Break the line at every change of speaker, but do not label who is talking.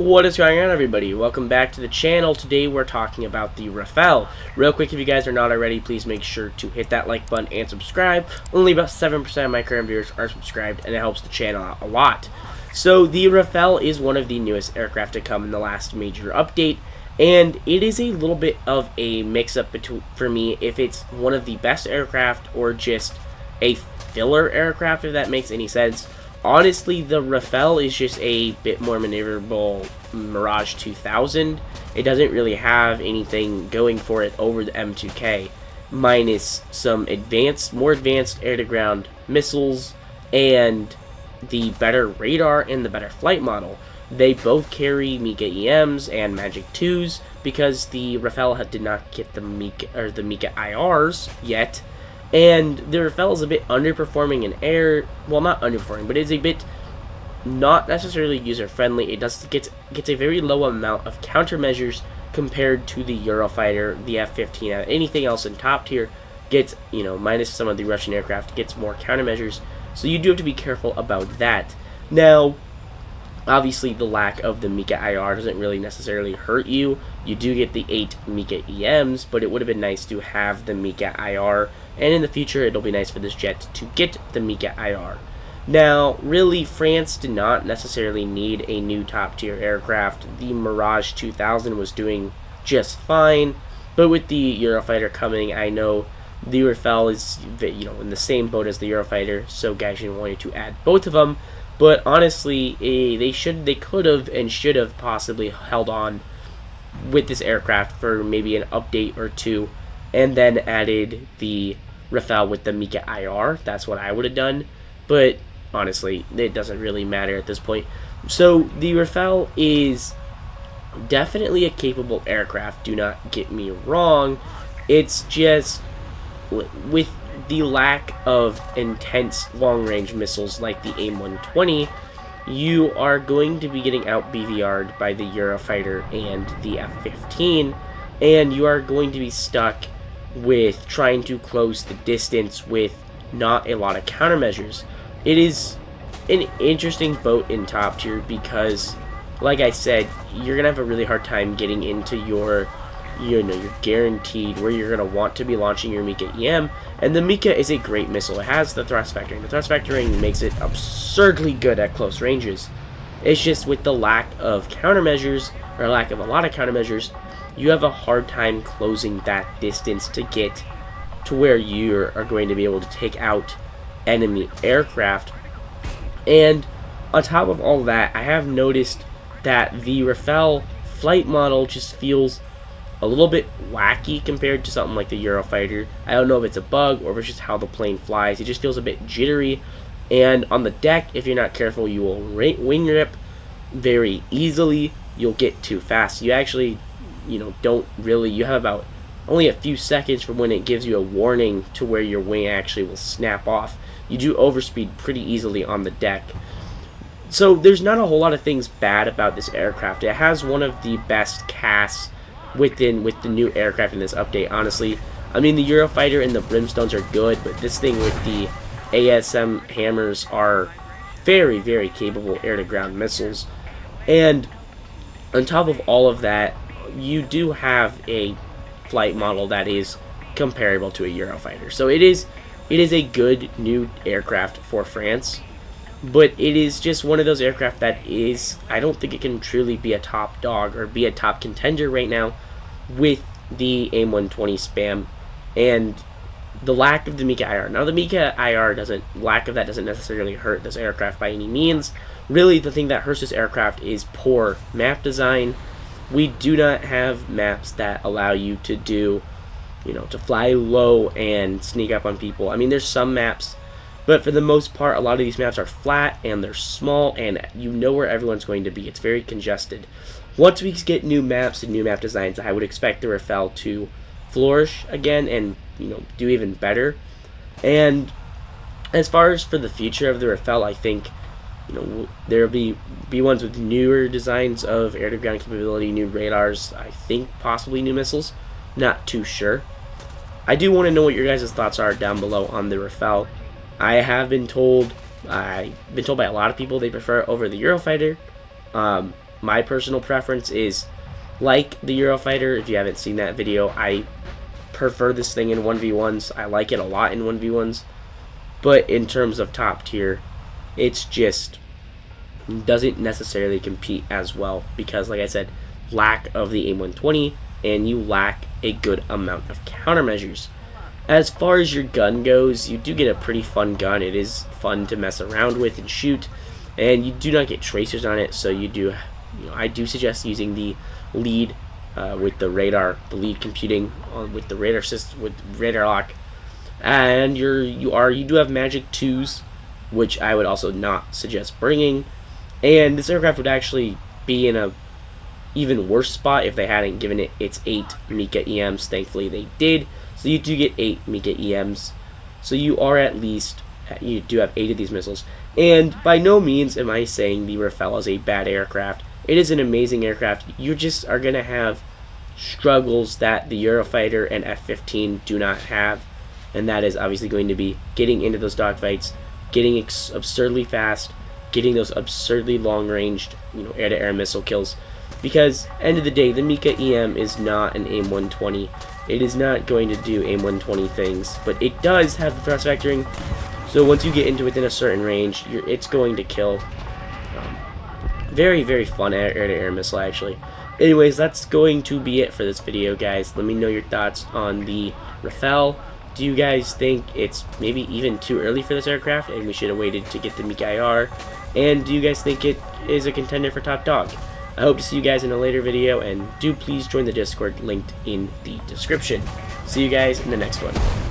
What is going on, everybody? Welcome back to the channel. Today we're talking about the Rafale. Real quick, if you guys are not already, please make sure to hit that like button and subscribe. Only about 7% of my current viewers are subscribed, and it helps the channel out a lot. So the Rafale is one of the newest aircraft to come in the last major update, and it is a little bit of a mix-up for me if it's one of the best aircraft or just a filler aircraft, if that makes any sense. Honestly, the Rafale is just a bit more maneuverable Mirage 2000. It doesn't really have anything going for it over the M2K, minus some more advanced air-to-ground missiles and the better radar and the better flight model. They both carry Mika EMs and Magic 2s because the Rafale did not get the Mika IRs yet. And the Rafale is a bit underperforming in air. Well, not underperforming, but it's a bit not necessarily user-friendly. It gets a very low amount of countermeasures compared to the Eurofighter, the F-15, and anything else in top tier gets, minus some of the Russian aircraft, gets more countermeasures. So you do have to be careful about that. Now, obviously, the lack of the Mika IR doesn't really necessarily hurt you. You do get the 8 Mika EMs, but it would have been nice to have the Mika IR, and in the future, it'll be nice for this jet to get the Mika IR. Now, really, France did not necessarily need a new top-tier aircraft. The Mirage 2000 was doing just fine, but with the Eurofighter coming, I know the Rafale is, in the same boat as the Eurofighter, so Gaijin wanted to add both of them. But honestly, they could have and should have possibly held on with this aircraft for maybe an update or two, and then added the Rafale with the Mika IR. That's what I would have done. But honestly, it doesn't really matter at this point. So the Rafale is definitely a capable aircraft. Do not get me wrong. It's just with the lack of intense long-range missiles like the AIM-120, you are going to be getting out BVR'd by the Eurofighter and the F-15, and you are going to be stuck with trying to close the distance with not a lot of countermeasures. It is an interesting boat in top tier because, like I said, you're going to have a really hard time getting into your you're guaranteed where you're going to want to be launching your Mika EM, and the Mika is a great missile. It has the thrust vectoring. The thrust vectoring makes it absurdly good at close ranges. It's just with the lack of countermeasures, or lack of a lot of countermeasures, you have a hard time closing that distance to get to where you are going to be able to take out enemy aircraft. And on top of all that, I have noticed that the Rafale flight model just feels a little bit wacky compared to something like the Eurofighter. I don't know if it's a bug or if it's just how the plane flies. It just feels a bit jittery, and on the deck, if you're not careful, you will wing rip very easily. You'll get too fast. You actually, you have about only a few seconds from when it gives you a warning to where your wing actually will snap off. You do overspeed pretty easily on the deck. So there's not a whole lot of things bad about this aircraft. It has one of the best casts with the new aircraft in this update, honestly. I mean, the Eurofighter and the Brimstones are good, but this thing with the ASM hammers are very, very capable air-to-ground missiles. And on top of all of that, you do have a flight model that is comparable to a Eurofighter. So it is a good new aircraft for France, but it is just one of those aircraft that I don't think it can truly be a top dog or be a top contender right now with the AIM-120 spam and the lack of the Mika IR. Now, the Mika IR lack of that doesn't necessarily hurt this aircraft by any means. Really, the thing that hurts this aircraft is poor map design. We do not have maps that allow you to do, to fly low and sneak up on people. I mean, there's some maps, but for the most part, a lot of these maps are flat and they're small, and you know where everyone's going to be. It's very congested. Once we get new maps and new map designs, I would expect the Rafale to flourish again and do even better. And as far as for the future of the Rafale, I think there will be ones with newer designs of air-to-ground capability, new radars, I think possibly new missiles. Not too sure. I do want to know what your guys' thoughts are down below on the Rafale. I've been told by a lot of people they prefer it over the Eurofighter. my personal preference is, like the Eurofighter, if you haven't seen that video, I prefer this thing in 1v1s. I like it a lot in 1v1s. But in terms of top tier, it's just doesn't necessarily compete as well because, like I said, lack of the AIM-120, and you lack a good amount of countermeasures. As far as your gun goes, you do get a pretty fun gun. It is fun to mess around with and shoot, and you do not get tracers on it, so you do, I do suggest using the lead with the radar, the lead computing with the radar system, with radar lock, and you do have magic 2s, which I would also not suggest bringing. And this aircraft would actually be in a even worse spot if they hadn't given it its 8 Mika EMs. Thankfully they did, so you do get 8 Mika EMs, so you do have 8 of these missiles. And by no means am I saying the Rafale is a bad aircraft. It is an amazing aircraft. You just are going to have struggles that the Eurofighter and F-15 do not have, and that is obviously going to be getting into those dogfights, getting absurdly fast, getting those absurdly long-ranged, air-to-air missile kills. Because end of the day, the Mika EM is not an AIM-120. It is not going to do AIM-120 things, but it does have the thrust vectoring. So once you get into within a certain range, it's going to kill. Very, very fun air-to-air missile, actually. Anyways, that's going to be it for this video, guys. Let me know your thoughts on the Rafale. Do you guys think it's maybe even too early for this aircraft and we should have waited to get the Mika IR? And do you guys think it is a contender for top dog? I hope to see you guys in a later video, and do please join the Discord linked in the description. See you guys in the next one.